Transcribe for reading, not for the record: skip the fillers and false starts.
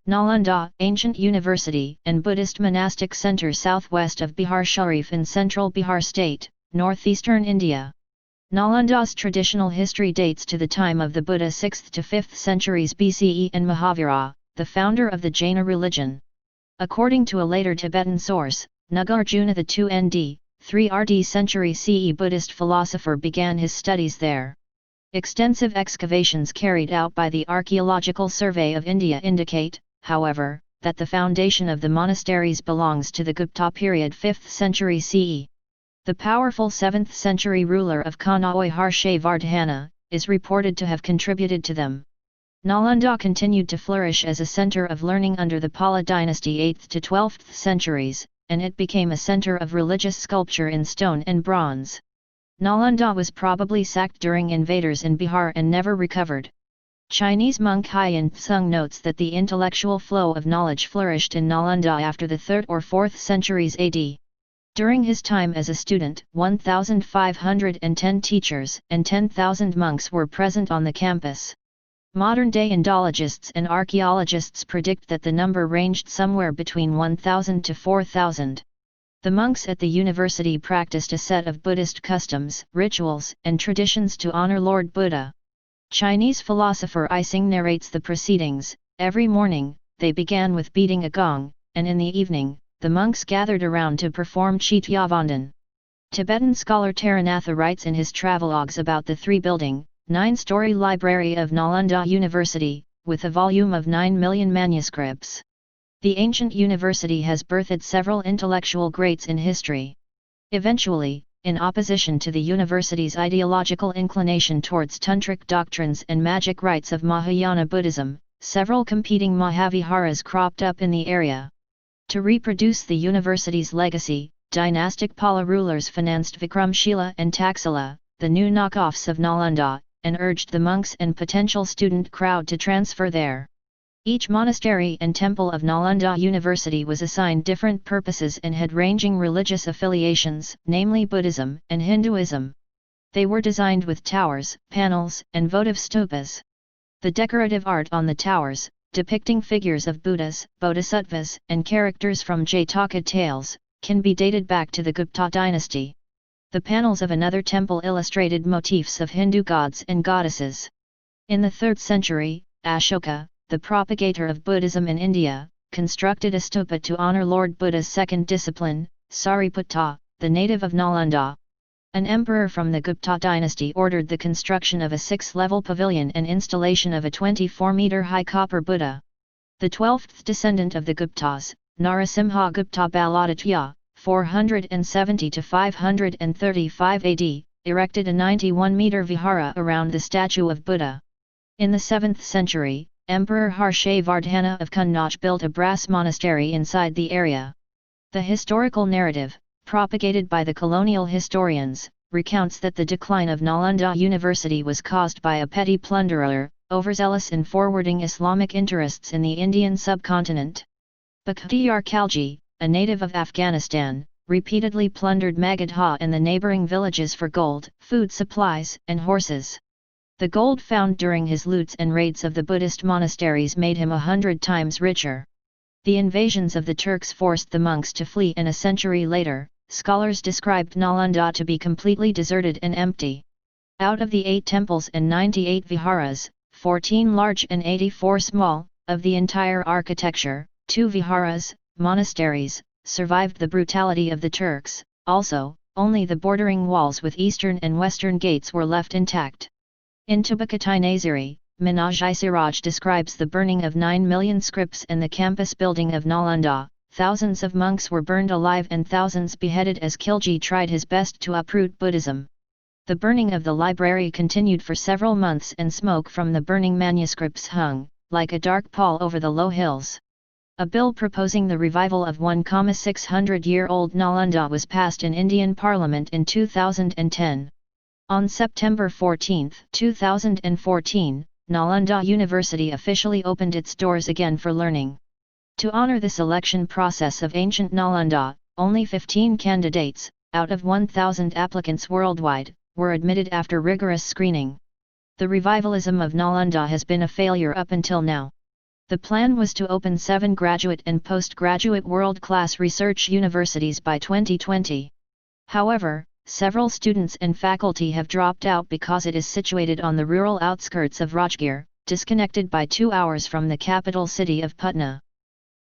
Nalandha, ancient university and Buddhist monastic center southwest of Bihar Sharif in central Bihar state, northeastern India. Nalandha's traditional history dates to the time of the Buddha 6th to 5th centuries BCE and Mahavira, the founder of the Jaina religion. According to a later Tibetan source, Nagarjuna the 2 ND, 3 RD century CE Buddhist philosopher began his studies there. Extensive excavations carried out by the Archaeological Survey of India indicate, however, that the foundation of the monasteries belongs to the Gupta period 5th century CE. The powerful 7th century ruler of Kanauj Harshavardhana is reported to have contributed to them. Nalandha continued to flourish as a center of learning under the Pala dynasty 8th to 12th centuries, and it became a center of religious sculpture in stone and bronze. Nalandha was probably sacked during invaders in Bihar and never recovered. Chinese monk Haiyan Tsung notes that the intellectual flow of knowledge flourished in Nalandha after the 3rd or 4th centuries AD. During his time as a student, 1,510 teachers and 10,000 monks were present on the campus. Modern-day Indologists and archaeologists predict that the number ranged somewhere between 1,000 to 4,000. The monks at the university practiced a set of Buddhist customs, rituals, and traditions to honor Lord Buddha. Chinese philosopher Ising narrates the proceedings. Every morning, they began with beating a gong, and in the evening, the monks gathered around to perform Chityavandan. Tibetan scholar Taranatha writes in his travelogues about the 3-building, 9-story library of Nalandha University, with a volume of 9 million manuscripts. The ancient university has birthed several intellectual greats in history. Eventually, in opposition to the university's ideological inclination towards tantric doctrines and magic rites of Mahayana Buddhism, several competing Mahaviharas cropped up in the area. To reproduce the university's legacy, dynastic Pala rulers financed Vikramshila and Taxila, the new knockoffs of Nalandha, and urged the monks and potential student crowd to transfer there. Each monastery and temple of Nalandha University was assigned different purposes and had ranging religious affiliations, namely Buddhism and Hinduism. They were designed with towers, panels, and votive stupas. The decorative art on the towers, depicting figures of Buddhas, Bodhisattvas, and characters from Jataka tales, can be dated back to the Gupta dynasty. The panels of another temple illustrated motifs of Hindu gods and goddesses. In the 3rd century, Ashoka, the propagator of Buddhism in India, constructed a stupa to honor Lord Buddha's second discipline, Sariputta, the native of Nalandha. An emperor from the Gupta dynasty ordered the construction of a 6-level pavilion and installation of a 24-meter-high copper Buddha. The 12th descendant of the Guptas, Narasimha Gupta Baladitya, 470 to 535 AD, erected a 91-meter vihara around the statue of Buddha. In the 7th century, Emperor Harshavardhana of Kannauj built a brass monastery inside the area. The historical narrative, propagated by the colonial historians, recounts that the decline of Nalandha University was caused by a petty plunderer, overzealous in forwarding Islamic interests in the Indian subcontinent. Bakhtiyar Khalji, a native of Afghanistan, repeatedly plundered Magadha and the neighboring villages for gold, food supplies, and horses. The gold found during his loots and raids of the Buddhist monasteries made him 100 times richer. The invasions of the Turks forced the monks to flee, and a century later, scholars described Nalandha to be completely deserted and empty. Out of the 8 temples and 98 viharas, 14 large and 84 small, of the entire architecture, 2 viharas, monasteries, survived the brutality of the Turks. Also, only the bordering walls with eastern and western gates were left intact. In Tabakatinaziri, Minaj-i-Siraj describes the burning of 9 million scripts and the campus building of Nalandha. Thousands of monks were burned alive and thousands beheaded as Khilji tried his best to uproot Buddhism. The burning of the library continued for several months, and smoke from the burning manuscripts hung, like a dark pall, over the low hills. A bill proposing the revival of 1,600-year-old Nalandha was passed in Indian Parliament in 2010. On September 14, 2014, Nalandha University officially opened its doors again for learning. To honor the selection process of ancient Nalandha, only 15 candidates, out of 1,000 applicants worldwide, were admitted after rigorous screening. The revivalism of Nalandha has been a failure up until now. The plan was to open 7 graduate and postgraduate world-class research universities by 2020. However, several students and faculty have dropped out because it is situated on the rural outskirts of Rajgir, disconnected by 2 hours from the capital city of Patna.